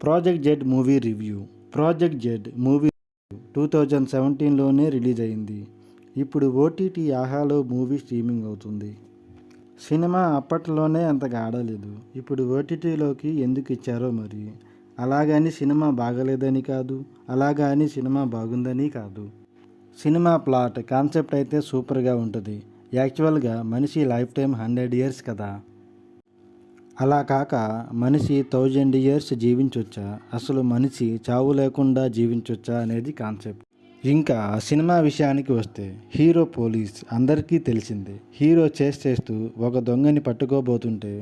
Project Z movie review. Project Z movie 2017లోనే release అయింది. ఇప్పుడు ఓటీటీ ఆహాలో మూవీ స్ట్రీమింగ్ అవుతుంది. సినిమా అప్పట్లోనే అంతగా ఆడలేదు. ఇప్పుడు ఓటీటీలోకి ఎందుకు ఇచ్చారో మరి. అలాగని సినిమా బాగలేదని కాదు, అలాగా అని సినిమా బాగుందని కాదు. సినిమా ప్లాట్ కాన్సెప్ట్ అయితే సూపర్గా ఉంటుంది. యాక్చువల్గా మనిషి లైఫ్ టైం 100 ఇయర్స్ కదా. అలా కాక మనిషి 1000 ఇయర్స్ జీవించొచ్చా, అసలు మనిషి చావు లేకుండా జీవించొచ్చా అనేది కాన్సెప్ట్. ఇంకా సినిమా విషయానికి వస్తే హీరో పోలీస్ అందరికీ తెలిసిందే. హీరో చేస్తూ ఒక దొంగని పట్టుకోబోతుంటే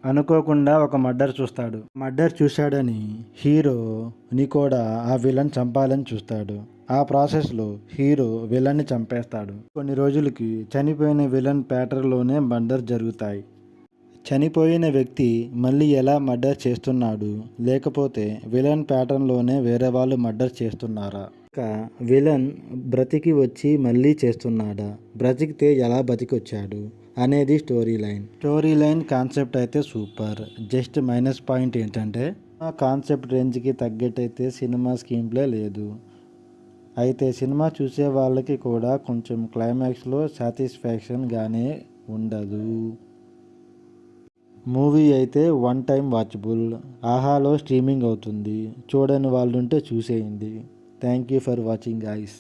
అనుకోకుండా ఒక మర్డర్ చూస్తాడు. మర్డర్ చూశాడని హీరోని కూడా ఆ విలన్ చంపాలని చూస్తాడు. ఆ ప్రాసెస్లో హీరో విలన్ని చంపేస్తాడు. కొన్ని రోజులకి చనిపోయిన విలన్ ప్యాటర్న్లోనే మర్డర్ జరుగుతాయి. చనిపోయిన వ్యక్తి మళ్ళీ ఎలా మర్డర్ చేస్తున్నాడు, లేకపోతే విలన్ ప్యాటర్న్లోనే వేరే వాళ్ళు మర్డర్ చేస్తున్నారా, ఇక విలన్ బ్రతికి వచ్చి మళ్ళీ చేస్తున్నాడా, బ్రతికితే ఎలా బతికొచ్చాడు అనేది స్టోరీ లైన్ కాన్సెప్ట్ అయితే సూపర్. జస్ట్ మైనస్ పాయింట్ ఏంటంటే ఆ కాన్సెప్ట్ రేంజ్కి తగ్గట్టయితే సినిమా స్క్రీన్ ప్లే లేదు. అయితే సినిమా చూసే వాళ్ళకి కూడా కొంచెం క్లైమాక్స్లో సాటిస్ఫాక్షన్గానే ఉండదు. మూవీ అయితే వన్ టైం వాచబుల్. ఆహాలో స్ట్రీమింగ్ అవుతుంది. చూడని వాళ్ళుంటే చూసేయండి. Thank you for watching guys.